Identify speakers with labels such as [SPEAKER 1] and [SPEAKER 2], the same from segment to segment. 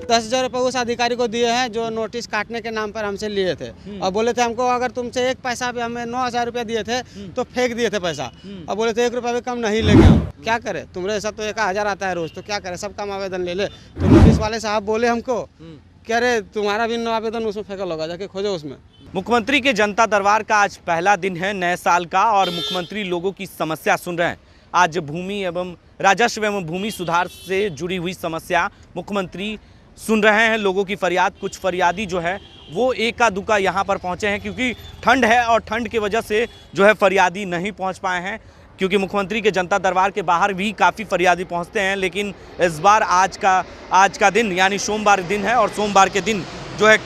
[SPEAKER 1] 10,000 रुपये उस अधिकारी को दिए हैं जो नोटिस काटने के नाम पर हमसे लिए थे और बोले थे हमको अगर तुमसे एक पैसा भी, हमें 9,000 रुपये दिए थे तो फेंक दिए थे पैसा और बोले थे 1 रुपया भी कम नहीं लेंगे हम। क्या करें, तुम्हारे साथ तो 1,000 आता है रोज, तो क्या करें, सब काम आवेदन ले ले। तो नोटिस वाले साहब बोले हमको कह रहे तुम्हारा भी आवेदन उसमें फेंकल होगा, जाके खोजो उसमें।
[SPEAKER 2] मुख्यमंत्री के जनता दरबार का आज पहला दिन है नए साल का और मुख्यमंत्री लोगों की समस्या सुन रहे हैं। आज भूमि एवं राजस्व एवं भूमि सुधार से जुड़ी हुई समस्या मुख्यमंत्री सुन रहे हैं, लोगों की फरियाद। कुछ फरियादी जो है वो एका दुका यहाँ पर पहुँचे हैं क्योंकि ठंड है और ठंड की वजह से जो है फरियादी नहीं पहुँच पाए हैं, क्योंकि मुख्यमंत्री के जनता दरबार के बाहर भी काफ़ी फरियादी पहुँचते हैं। लेकिन इस बार आज का दिन यानी सोमवार दिन है और सोमवार के दिन जो है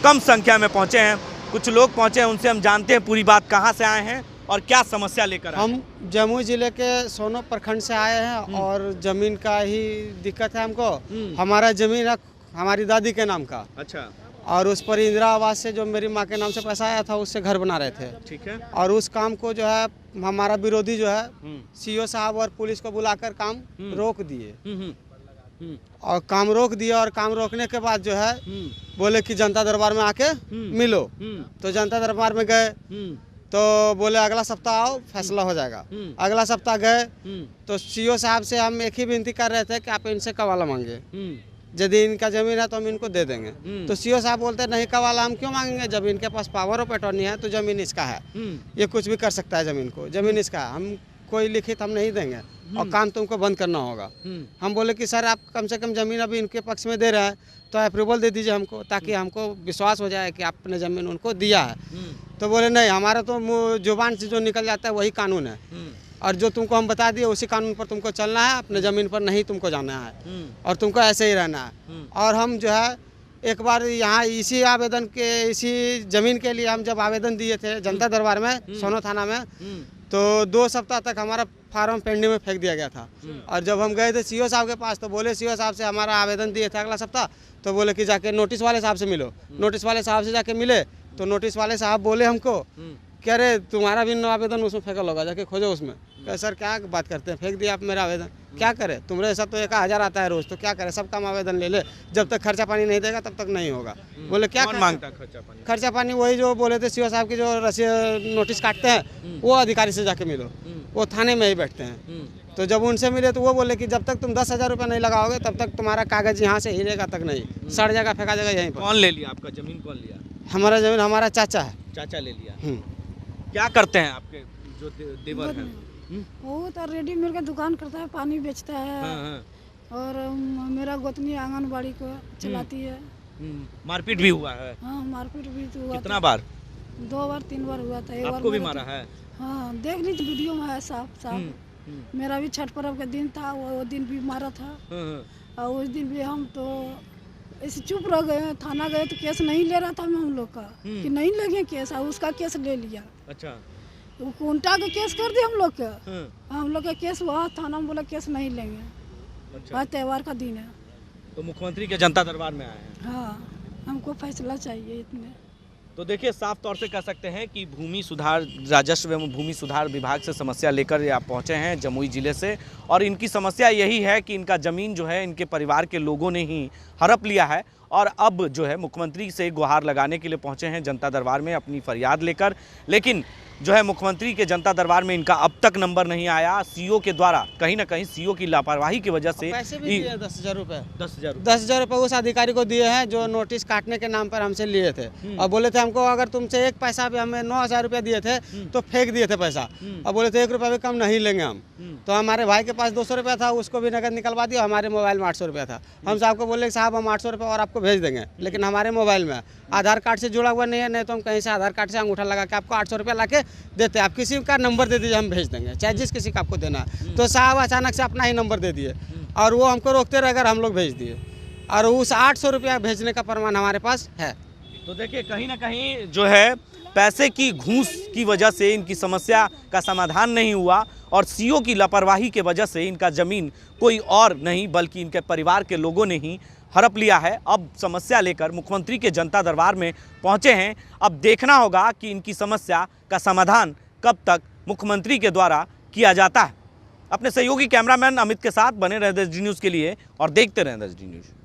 [SPEAKER 2] कम संख्या में पहुँचे हैं। कुछ लोग पहुँचे हैं, उनसे हम जानते हैं पूरी बात, कहाँ से आए हैं और क्या समस्या लेकर आए।
[SPEAKER 1] हम जमुई जिले के सोनो प्रखंड से आए हैं और ज़मीन का ही दिक्कत है हमको। हमारा ज़मीन है हमारी दादी के नाम का।
[SPEAKER 2] अच्छा।
[SPEAKER 1] और उस पर इंदिरा आवास से जो मेरी माँ के नाम से पैसा आया था उससे घर बना रहे थे।
[SPEAKER 2] ठीक है।
[SPEAKER 1] और उस काम को जो है हमारा विरोधी जो है सीओ साहब और पुलिस को बुलाकर काम रोक दिए और काम रोक दिया। और काम रोकने के बाद जो है बोले कि जनता दरबार में आके मिलो। तो जनता दरबार में गए तो बोले अगला सप्ताह आओ, फैसला हो जाएगा। अगला सप्ताह गए तो सीओ साहब से हम एक ही विनती कर रहे थे कि आप इनसे कवाला मांगे, यदि इनका जमीन है तो हम इनको दे देंगे। तो सीओ साहब बोलते नहीं कवाला हम क्यों मांगेंगे, जब इनके पास पावर ऑफ अटॉर्नी है तो जमीन इसका है, ये कुछ भी कर सकता है, जमीन को जमीन इसका है, हम कोई लिखित हम नहीं देंगे और काम तुमको बंद करना होगा। हम बोले कि सर आप कम से कम जमीन अभी इनके पक्ष में दे रहे हैं तो अप्रूवल दे दीजिए हमको, ताकि हमको विश्वास हो जाए कि आपने जमीन उनको दिया है। तो बोले नहीं, हमारा तो जुबान से जो निकल जाता है वही कानून है और जो तुमको हम बता दिए उसी कानून पर तुमको चलना है, अपने ज़मीन पर नहीं तुमको जाना है और तुमको ऐसे ही रहना है। और हम जो है एक बार यहाँ इसी आवेदन के इसी ज़मीन के लिए हम जब आवेदन दिए थे जनता दरबार में सोनो थाना में, तो 2 सप्ताह तक हमारा फार्म पेंडिंग में फेंक दिया गया था। और जब हम गए थे सीओ साहब के पास तो बोले सीओ साहब से हमारा आवेदन दिए थे अगला सप्ताह, तो बोले कि जाके नोटिस वाले साहब से मिलो। नोटिस वाले साहब से जाके मिले तो नोटिस वाले साहब बोले हमको कह रहे तुम्हारा भी आवेदन उसमें फेंकल होगा, जाके खोजो उसमें। कह सर क्या बात करते हैं, फेंक दिया आप मेरा आवेदन, क्या करें, तुम्हारे साथ तो 1,000 आता है रोज, तो क्या करें, सब काम आवेदन ले ले, जब तक खर्चा पानी नहीं देगा तब तक नहीं होगा। बोले क्या
[SPEAKER 2] मांगता है
[SPEAKER 1] खर्चा पानी? वही जो बोले थे सीओ साहब की जो नोटिस काटते हैं वो अधिकारी से जाके मिलो, वो थाने में ही बैठते हैं। तो जब उनसे मिले तो वो बोले कि जब तक तुम 10,000 रुपये नहीं लगाओगे तब तक तुम्हारा कागज यहाँ से हिलेगा तक नहीं, सड़ जाएगा, फेंका जाएगा यहीं पर।
[SPEAKER 2] कौन ले लिया आपका जमीन, कौन लिया?
[SPEAKER 1] हमारा जमीन हमारा चाचा है।
[SPEAKER 2] चाचा ले लिया। क्या करते हैं आपके जो देवर हैं?
[SPEAKER 3] वो तो रेडीमेड का दुकान करता है, पानी बेचता है। और मेरा गोतनी आंगनबाड़ी को चलाती है।
[SPEAKER 2] मारपीट भी हुआ है?
[SPEAKER 3] हाँ मारपीट भी तो हुआ।
[SPEAKER 2] कितना बार?
[SPEAKER 3] 2 बार 3 बार हुआ था।
[SPEAKER 2] आपको भी मारा है?
[SPEAKER 3] हाँ देख लीजिए वीडियो में है साफ साफ। मेरा भी छठ पर्व का दिन था, वो दिन भी मारा था और उस दिन भी हम तो ऐसे चुप रह गए। थाना गए तो केस नहीं ले रहा था हम लोग का कि नहीं लगे केस, और उसका केस ले लिया।
[SPEAKER 2] अच्छा।
[SPEAKER 3] उल्टा का केस कर दिया हम लोग का। हम लोग का केस वहाँ थाना में बोला केस नहीं लेंगे। अच्छा। आज त्यौहार का दिन है
[SPEAKER 2] तो मुख्यमंत्री के जनता दरबार में आए हैं।
[SPEAKER 3] हाँ हमको फैसला चाहिए इतने।
[SPEAKER 2] तो देखिए साफ तौर से कह सकते हैं कि भूमि सुधार राजस्व एवं भूमि सुधार विभाग से समस्या लेकर आप पहुंचे हैं जमुई जिले से, और इनकी समस्या यही है कि इनका ज़मीन जो है इनके परिवार के लोगों ने ही हड़प लिया है और अब जो है मुख्यमंत्री से गुहार लगाने के लिए पहुंचे हैं जनता दरबार में अपनी फरियाद लेकर। लेकिन जो है मुख्यमंत्री के जनता दरबार में इनका अब तक नंबर नहीं आया। सीओ के द्वारा कहीं ना कहीं सीओ की लापरवाही की वजह से
[SPEAKER 1] पैसे भी दिए 10,000 रुपये।
[SPEAKER 2] 10,000
[SPEAKER 1] रुपये उस अधिकारी को दिए हैं जो नोटिस काटने के नाम पर हमसे लिए थे और बोले थे हमको अगर तुमसे एक पैसा भी, हमें 9,000 रुपये दिए थे तो फेंक दिए थे पैसा और बोले थे 1 रुपया भी कम नहीं लेंगे हम। तो हमारे भाई के पास 200 रुपया था, उसको भी नकद निकलवा दिया। हमारे मोबाइल में 800 रुपया था। हम साहब को बोले साहब हम 800 रुपये और आपको भेज देंगे, लेकिन हमारे मोबाइल में आधार कार्ड से जुड़ा हुआ नहीं है, नहीं तो हम कहीं से आधार कार्ड से अंगूठा लगा के आपको 800 रुपया ला के देते। आप किसी का नंबर दे दीजिए, हम भेज देंगे, चाहे जिस किसी का आपको देना है। तो साहब अचानक से अपना ही नंबर दे दिए और वो हमको रोकते रह, अगर हम लोग भेज दिए और उस 800 रुपया भेजने का प्रमाण हमारे पास है।
[SPEAKER 2] तो देखिए कहीं ना कहीं जो है पैसे की घूस की वजह से इनकी समस्या का समाधान नहीं हुआ और सीओ की लापरवाही के वजह से इनका ज़मीन कोई और नहीं बल्कि इनके परिवार के लोगों ने ही हड़प लिया है। अब समस्या लेकर मुख्यमंत्री के जनता दरबार में पहुंचे हैं। अब देखना होगा कि इनकी समस्या का समाधान कब तक मुख्यमंत्री के द्वारा किया जाता है। अपने सहयोगी कैमरामैन अमित के साथ बने रहे डी न्यूज़ के लिए और देखते रहें डी न्यूज़।